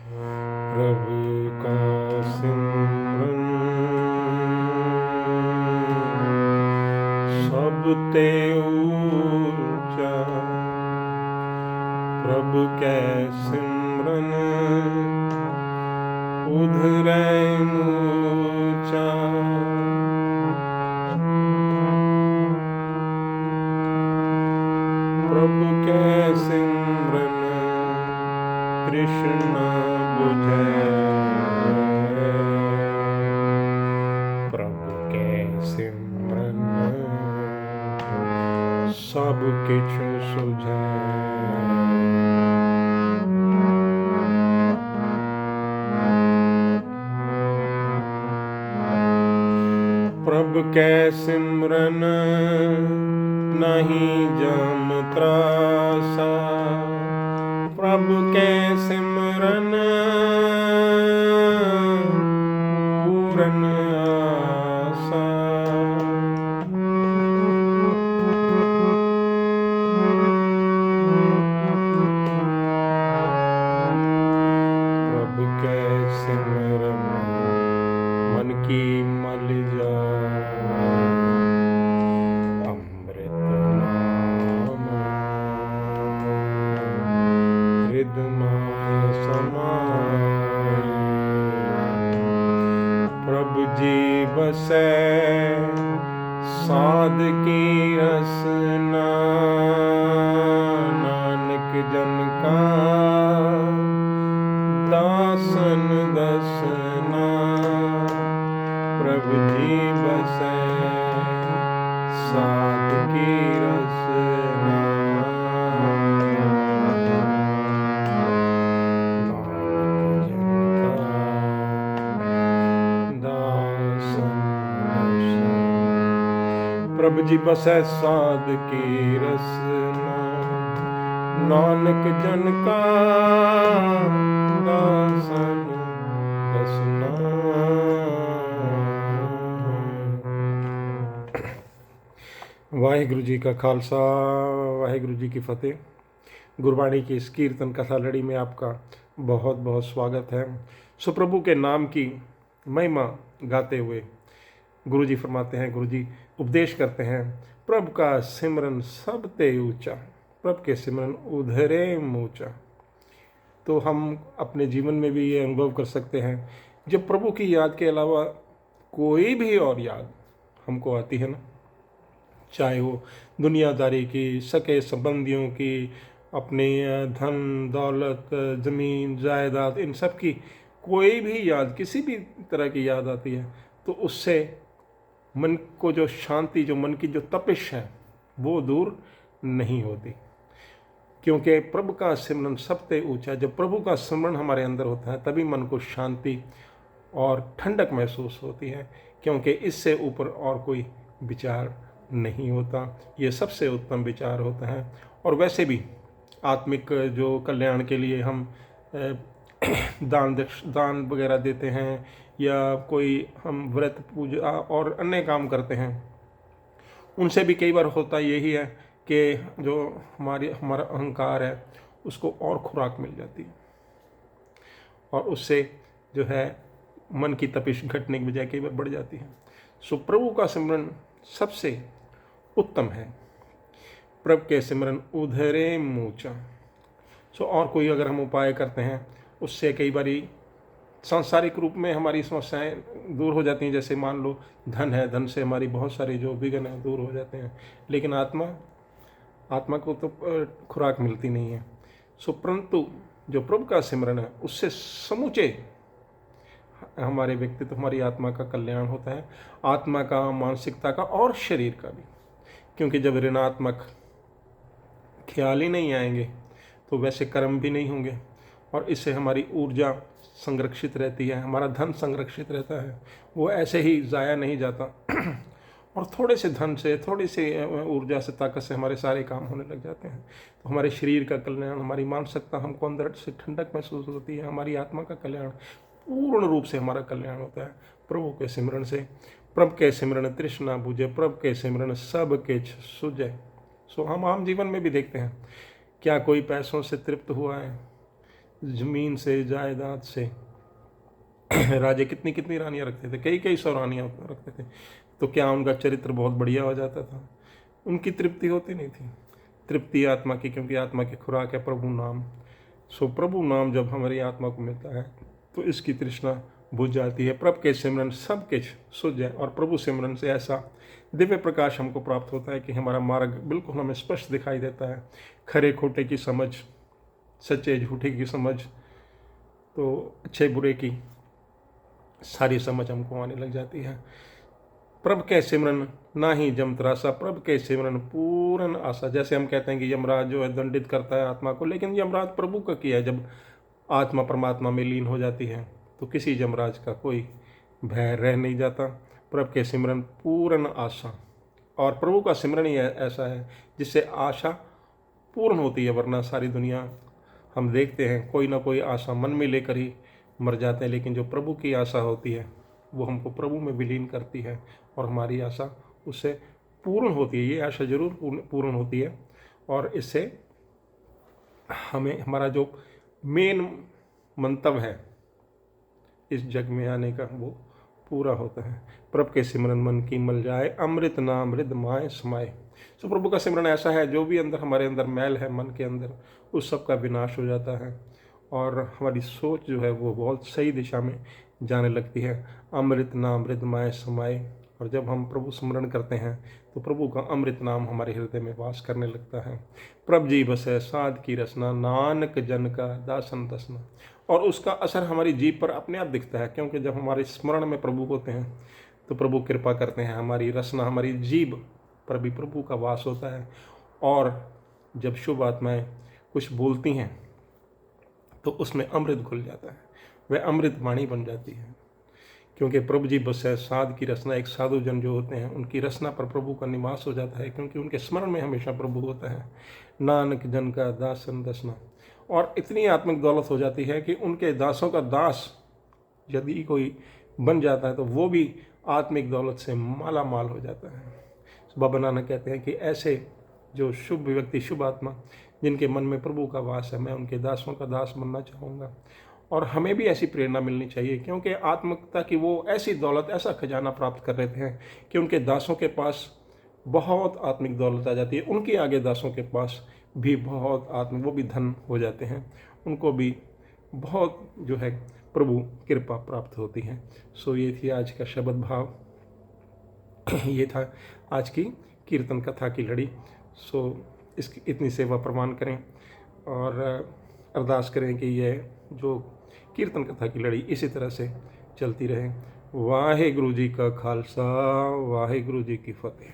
प्रभु का सिमरन सब ते ऊंचा, प्रभु के सिमरन उधरे ऊंचा। प्रभु के सिमरन तृष्णा बुझे, प्रभु के सिमरन सब किछ सुझे। प्रभु के सिमरन नहीं जम त्रासा, प्रभु के सिमरन पूरन आसा। प्रभु के सिमरन मन की मल जाए, अमृत नाम हृदय समाए। प्रभु जी बसे साध की रसना, नानक जन का दासन दसना। प्रभु जी बसे साध की रसना, नानक जन का दासन दसना। प्रभु जी बसे साध की रसना, नानक जन का दासन दसना। वाहिगुरु जी का खालसा, वाहिगुरु जी की फतेह। गुरबाणी की इस कीर्तन कथा लड़ी में आपका बहुत बहुत स्वागत है। सो प्रभु के नाम की महिमा गाते हुए गुरु जी फरमाते हैं, गुरु जी उपदेश करते हैं, प्रभु का सिमरन सब ते ऊंचा, प्रभु के सिमरन उधरे ऊंचा। तो हम अपने जीवन में भी ये अनुभव कर सकते हैं, जब प्रभु की याद के अलावा कोई भी और याद हमको आती है ना, चाहे वो दुनियादारी की, सके संबंधियों की, अपने धन दौलत ज़मीन जायदाद, इन सब की कोई भी याद, किसी भी तरह की याद आती है, तो उससे मन को जो शांति, जो मन की जो तपिश है, वो दूर नहीं होती। क्योंकि प्रभु का सिमरन सबसे ऊंचा। जब प्रभु का सिमरन हमारे अंदर होता है तभी मन को शांति और ठंडक महसूस होती है, क्योंकि इससे ऊपर और कोई विचार नहीं होता। ये सबसे उत्तम विचार होता है। और वैसे भी आत्मिक जो कल्याण के लिए हम दान वगैरह देते हैं, या कोई हम व्रत पूजा और अन्य काम करते हैं, उनसे भी कई बार होता यही है कि जो हमारा अहंकार है उसको और खुराक मिल जाती है, और उससे जो है मन की तपिश घटने की बजाय कई बार बढ़ जाती है। सो प्रभु का सिमरन सबसे उत्तम है, प्रभु के सिमरन उधरे ऊंचा। सो और कोई अगर हम उपाय करते हैं, उससे कई बारी सांसारिक रूप में हमारी समस्याएं दूर हो जाती हैं। जैसे मान लो धन है, धन से हमारी बहुत सारे जो विघ्न हैं दूर हो जाते हैं, लेकिन आत्मा को तो खुराक मिलती नहीं है। सो परंतु जो प्रभु का सिमरन है, उससे समूचे हमारे व्यक्तित्व, हमारी आत्मा का कल्याण होता है, आत्मा का, मानसिकता का और शरीर का भी। क्योंकि जब ऋणात्मक ख्याल ही नहीं आएंगे तो वैसे कर्म भी नहीं होंगे, और इससे हमारी ऊर्जा संरक्षित रहती है, हमारा धन संरक्षित रहता है, वो ऐसे ही ज़ाया नहीं जाता। और थोड़े से धन से, थोड़ी सी ऊर्जा से, ताकत से हमारे सारे काम होने लग जाते हैं। तो हमारे शरीर का कल्याण, हमारी मानसिकता, हमको अंदर से ठंडक महसूस होती है, हमारी आत्मा का कल्याण, पूर्ण रूप से हमारा कल्याण होता है प्रभु के सिमरन से। प्रभु के सिमरन तृष्णा बुझे, प्रभु के सिमरन सब किछ सुझे। सो हम आम जीवन में भी देखते हैं, क्या कोई पैसों से तृप्त हुआ है? ज़मीन से, जायदाद से। राजे कितनी कितनी रानियाँ रखते थे, कई कई सौ रानियाँ रखते थे, तो क्या उनका चरित्र बहुत बढ़िया हो जाता था? उनकी तृप्ति होती नहीं थी। तृप्ति आत्मा की, क्योंकि आत्मा की खुराक है प्रभु नाम। सो प्रभु नाम जब हमारी आत्मा को मिलता है तो इसकी तृष्णा बुझ जाती है। प्रभु के सिमरन सब कुछ सुझ जाए, और प्रभु सिमरन से ऐसा दिव्य प्रकाश हमको प्राप्त होता है कि हमारा मार्ग बिल्कुल हमें स्पष्ट दिखाई देता है। खरे खोटे की समझ, सच्चे झूठे की समझ, तो अच्छे बुरे की सारी समझ हमको आने लग जाती है। प्रभु के सिमरन ना ही जम त्रासा, प्रभु के सिमरन पूर्ण आशा। जैसे हम कहते हैं कि यमराज जो है दंडित करता है आत्मा को, लेकिन यमराज प्रभु का किया है। जब आत्मा परमात्मा में लीन हो जाती है तो किसी यमराज का कोई भय रह नहीं जाता। प्रभु के सिमरन पूर्ण आशा, और प्रभु का सिमरन ही ऐसा है जिससे आशा पूर्ण होती है। वरना सारी दुनिया हम देखते हैं कोई ना कोई आशा मन में लेकर ही मर जाते हैं, लेकिन जो प्रभु की आशा होती है वो हमको प्रभु में विलीन करती है और हमारी आशा उससे पूर्ण होती है। ये आशा जरूर पूर्ण होती है, और इससे हमें हमारा जो मेन मंतव्य है इस जग में आने का वो पूरा होता है। प्रभु के सिमरन मन की मल जाए, अमृत नाम हृद माए समाए। सो प्रभु का सिमरन ऐसा है, जो भी अंदर हमारे अंदर मैल है मन के अंदर, उस सब का विनाश हो जाता है और हमारी सोच जो है वो बहुत सही दिशा में जाने लगती है। अमृत नाम हृद माए समाए। और जब हम प्रभु स्मरण करते हैं तो प्रभु का अमृत नाम हमारे हृदय में वास करने लगता है। प्रभु जी बसे साध की रसना, नानक जन का दासन दसना। और उसका असर हमारी जीभ पर अपने आप दिखता है, क्योंकि जब हमारे स्मरण में प्रभु होते हैं तो प्रभु कृपा करते हैं। हमारी रसना, हमारी जीभ पर भी प्रभु का वास होता है। और जब शुभ आत्माएं कुछ बोलती हैं तो उसमें अमृत घुल जाता है, वह अमृत वाणी बन जाती है। क्योंकि प्रभु जी बस है साध की रसना। एक साधु जन जो होते हैं उनकी रसना पर प्रभु का निवास हो जाता है, क्योंकि उनके स्मरण में हमेशा प्रभु होता है। नानक जन का दासन दसना। और इतनी आत्मिक दौलत हो जाती है कि उनके दासों का दास यदि कोई बन जाता है तो वो भी आत्मिक दौलत से माला माल हो जाता है। बाबा नानक कहते हैं कि ऐसे जो शुभ व्यक्ति, शुभ आत्मा जिनके मन में प्रभु का वास है, मैं उनके दासों का दास बनना चाहूँगा। और हमें भी ऐसी प्रेरणा मिलनी चाहिए, क्योंकि आत्मिकता की वो ऐसी दौलत, ऐसा खजाना प्राप्त कर लेते हैं कि उनके दासों के पास बहुत आत्मिक दौलत आ जाती है। उनके आगे दासों के पास भी बहुत वो भी धन हो जाते हैं, उनको भी बहुत जो है प्रभु कृपा प्राप्त होती है। सो ये थी आज का शब्द भाव, ये था आज की कीर्तन कथा की लड़ी। सो इसकी इतनी सेवा प्रमाण करें और अरदास करें कि यह जो कीर्तन कथा की लड़ी इसी तरह से चलती रहे। वाहे गुरु जी का खालसा, वाहे गुरु जी की फतेह।